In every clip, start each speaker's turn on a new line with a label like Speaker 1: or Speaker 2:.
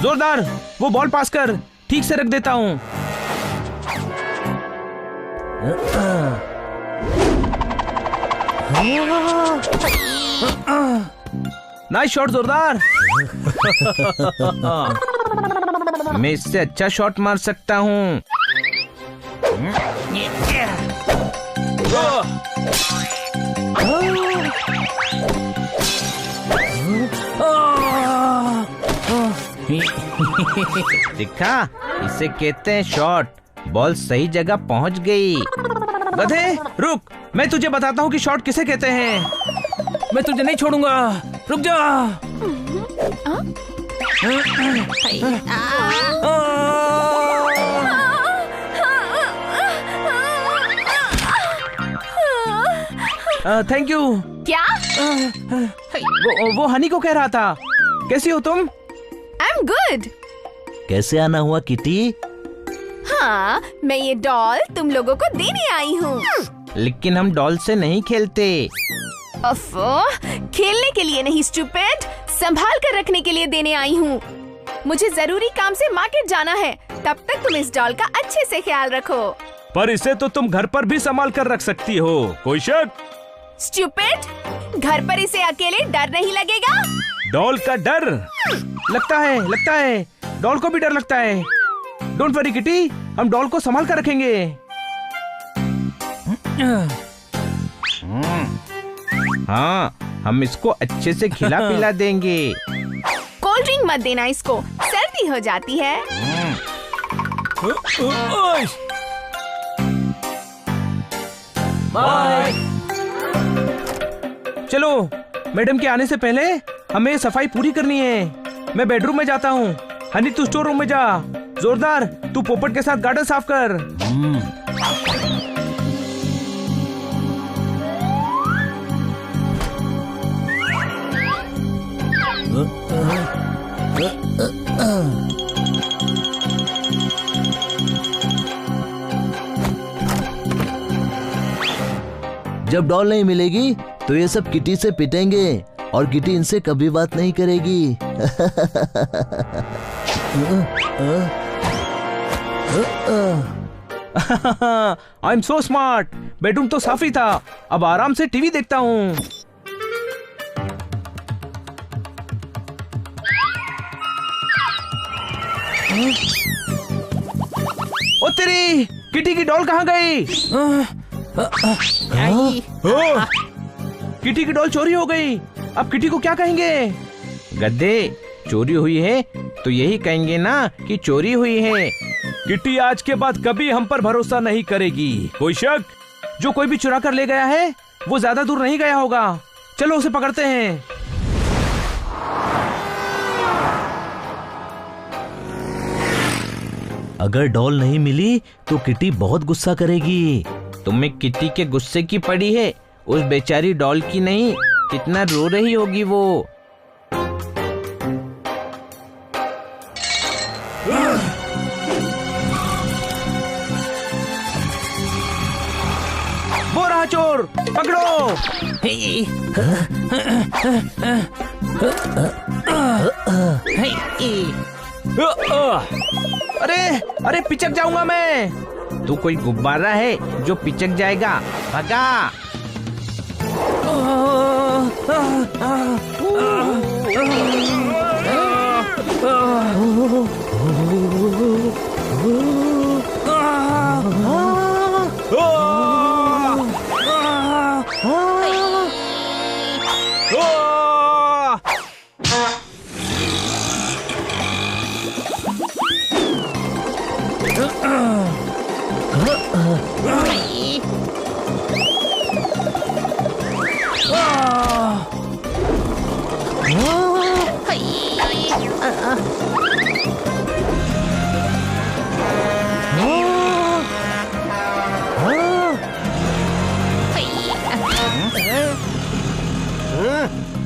Speaker 1: जोरदार, वो ball pass कर, ठीक से रख देता हूँ। नाइस शॉट जोरदार। मैं इससे अच्छा शॉट मार सकता हूँ। दिखा, इसे कहते हैं शॉट। बॉल सही जगह पहुंच गई। गधे रुक, मैं तुझे बताता हूँ कि शॉट किसे कहते हैं। मैं तुझे नहीं छोड़ूंगा, रुक जा। Thank you.
Speaker 2: क्या?
Speaker 1: वो हनी को कह रहा था। कैसी हो तुम?
Speaker 2: I am good.
Speaker 3: कैसे आना हुआ किटी?
Speaker 2: हाँ, मैं ये डॉल तुम लोगों को देने आई हूँ।
Speaker 1: लेकिन हम डॉल से नहीं खेलते।
Speaker 2: अफो, खेलने के लिए नहीं स्टूपिड, संभाल कर रखने के लिए देने आई हूँ। मुझे जरूरी काम से मार्केट जाना है, तब तक तुम इस डॉल का अच्छे से ख्याल रखो।
Speaker 1: पर इसे तो तुम घर पर भी संभाल कर रख सकती हो, कोई शक?
Speaker 2: स्टूपिड, घर पर इसे अकेले डर नहीं लगेगा?
Speaker 1: डॉल का डर? लगता है, डॉल को भी डर लगता है। डोंट वरी किटी, हम डॉल को संभाल कर रखेंगे। हाँ, हम इसको अच्छे से खिला पिला देंगे।
Speaker 2: कोल्ड ड्रिंक मत देना इसको, सर्दी हो जाती है।
Speaker 1: बाय। चलो, मैडम के आने से पहले हमें सफाई पूरी करनी है। मैं बेडरूम में जाता हूँ। हनी तू स्टोर रूम में जा। जोरदार, तू पोपट के साथ गार्डन साफ कर।
Speaker 3: जब डॉल नहीं मिलेगी तो ये सब किटी से पिटेंगे और किटी इनसे कभी बात नहीं करेगी।
Speaker 1: I am so smart. Bedroom तो साफ ही था, अब आराम से टीवी देखता हूँ। ओ तेरी, किटी की डॉल कहाँ गई? किटी की डॉल चोरी हो गई। अब किटी को क्या कहेंगे? गद्दे, चोरी हुई है तो यही कहेंगे ना कि चोरी हुई है। किटी आज के बाद कभी हम पर भरोसा नहीं करेगी, कोई शक? जो कोई भी चुरा कर ले गया है वो ज्यादा दूर नहीं गया होगा। चलो उसे पकड़ते हैं।
Speaker 3: अगर डॉल नहीं मिली तो किटी बहुत गुस्सा करेगी।
Speaker 1: तुम्हें किटी के गुस्से की पड़ी है, उस बेचारी डॉल की नहीं। कितना रो रही होगी वो। वो रहा चोर, पकड़ो। अरे पिचक जाऊंगा मैं। तू कोई गुब्बारा है जो पिचक जाएगा? भगा।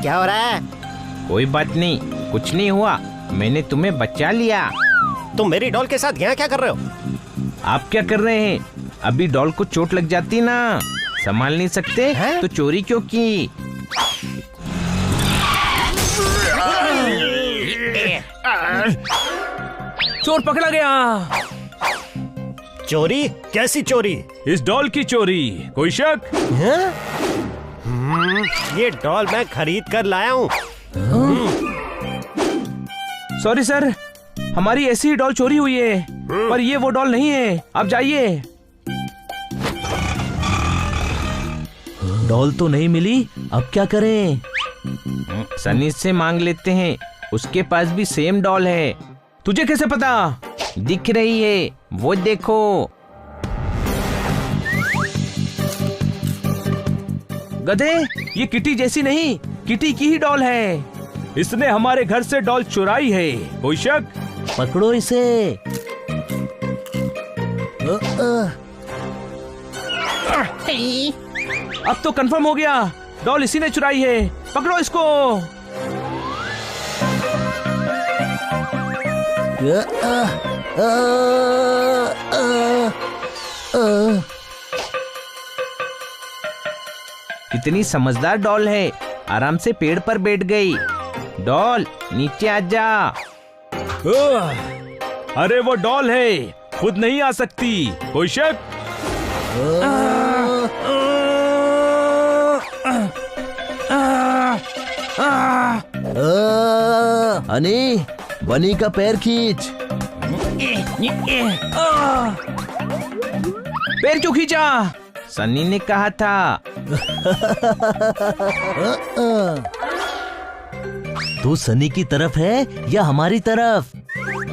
Speaker 4: क्या हो रहा है?
Speaker 1: कोई बात नहीं, कुछ नहीं हुआ। मैंने तुम्हें बचा लिया।
Speaker 4: तुम मेरी डॉल के साथ यहाँ क्या कर रहे हो?
Speaker 1: आप क्या कर रहे हैं? अभी डॉल को चोट लग जाती ना, संभाल नहीं सकते
Speaker 4: हैं?
Speaker 1: तो चोरी क्यों की? चोर पकड़ा गया।
Speaker 4: चोरी? कैसी चोरी?
Speaker 1: इस डॉल की चोरी। कोई शक?
Speaker 4: ये डॉल मैं खरीद कर लाया हूँ।
Speaker 1: सॉरी सर, हमारी ऐसी ही डॉल चोरी हुई है, पर ये वो डॉल नहीं है। आप जाइए।
Speaker 3: डॉल तो नहीं मिली, अब क्या करें?
Speaker 1: सनी से मांग लेते हैं, उसके पास भी सेम डॉल है। तुझे कैसे पता? दिख रही है, वो देखो। गधे, ये किटी जैसी नहीं, किटी की ही डॉल है। इसने हमारे घर से डॉल चुराई है। कोई शक?
Speaker 3: पकड़ो इसे।
Speaker 1: अब तो कंफर्म हो गया, डॉल इसी ने चुराई है। पकड़ो इसको। कितनी समझदार डॉल है, आराम से पेड़ पर बैठ गई। डॉल नीचे आ जा। अरे वो डॉल है, खुद नहीं आ सकती। कोई शक?
Speaker 3: हनी, बनी का पैर खींच।
Speaker 1: पैर क्यों खींचा? सनी ने कहा था।
Speaker 3: तू सनी की तरफ है या हमारी तरफ?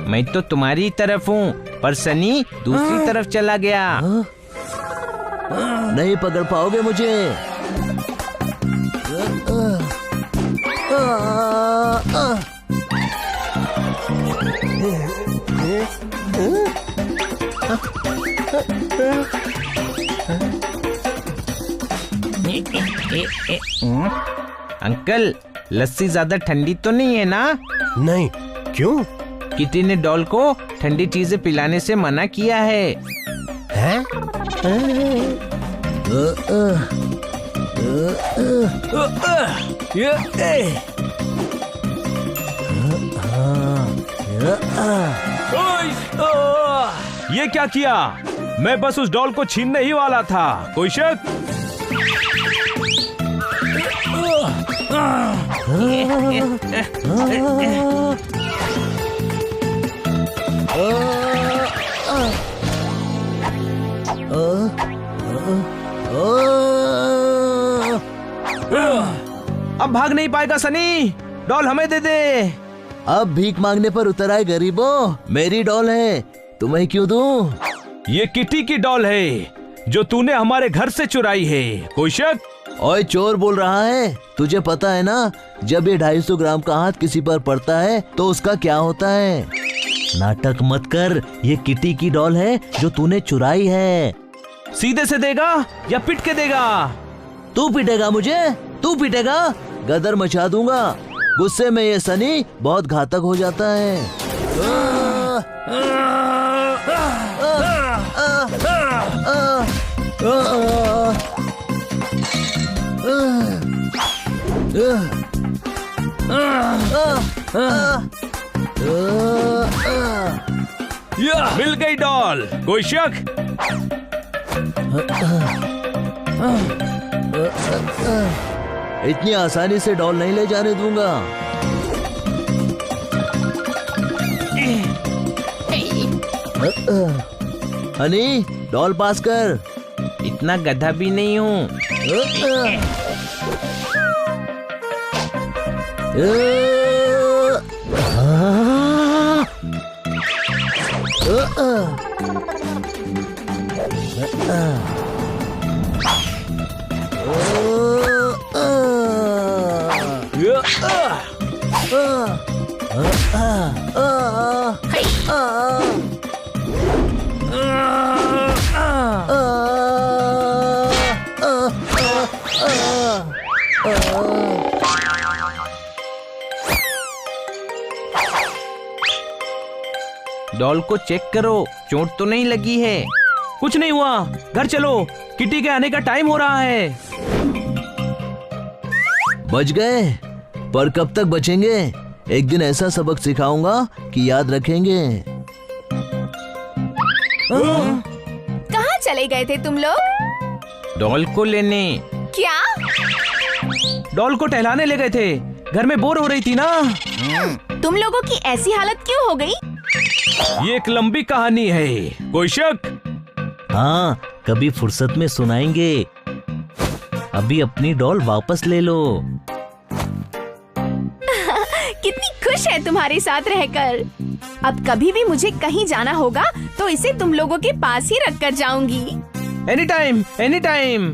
Speaker 1: मैं तो तुम्हारी तरफ हूँ, पर सनी दूसरी तरफ चला गया।
Speaker 3: नहीं पकड़ पाओगे मुझे।
Speaker 1: अंकल, लस्सी ज्यादा ठंडी तो नहीं है ना?
Speaker 4: नहीं। क्यों?
Speaker 1: किटी ने डॉल को ठंडी चीजें पिलाने से मना किया है।
Speaker 4: हैं?
Speaker 1: ये क्या किया? मैं बस उस डॉल को छीनने ही वाला था। कोई शक? अब भाग नहीं पाएगा सनी, डॉल हमें दे दे।
Speaker 3: अब भीख मांगने पर उतर आए गरीबों, मेरी डॉल है, तुम्हें क्यों दूं?
Speaker 1: ये किटी की डॉल है जो तूने हमारे घर से चुराई है। कोई शक?
Speaker 3: ओए चोर बोल रहा है, तुझे पता है ना, जब ये 250 ग्राम का हाथ किसी पर पड़ता है तो उसका क्या होता है? नाटक मत कर, ये किटी की डॉल है जो तूने चुराई है।
Speaker 1: सीधे से देगा या पिट के देगा?
Speaker 3: तू पीटेगा मुझे? तू पीटेगा? गदर मचा दूंगा। गुस्से में ये सनी बहुत घातक हो जाता है।
Speaker 1: मिल गई डॉल। कोई शक?
Speaker 3: इतनी आसानी से डॉल नहीं ले जाने दूंगा। हनी, डॉल पास कर।
Speaker 1: इतना गधा भी नहीं हूँ। डॉल को चेक करो, चोट तो नहीं लगी है। कुछ नहीं हुआ, घर चलो, किटी के आने का टाइम हो रहा है।
Speaker 3: बच गए, पर कब तक बचेंगे? एक दिन ऐसा सबक सिखाऊंगा कि याद रखेंगे।
Speaker 2: कहाँ चले गए थे तुम लोग?
Speaker 1: डॉल को लेने।
Speaker 2: क्या?
Speaker 1: डॉल को टहलाने ले गए थे, घर में बोर हो रही थी ना।
Speaker 2: तुम लोगों की ऐसी हालत क्यों हो गई?
Speaker 1: ये एक लंबी कहानी है, कोई शक?
Speaker 3: हाँ, कभी फुर्सत में सुनाएंगे। अभी अपनी डॉल वापस ले लो।
Speaker 2: कितनी खुश है तुम्हारे साथ रहकर। अब कभी भी मुझे कहीं जाना होगा तो इसे तुम लोगों के पास ही रख कर जाऊंगी।
Speaker 1: Any time, any time.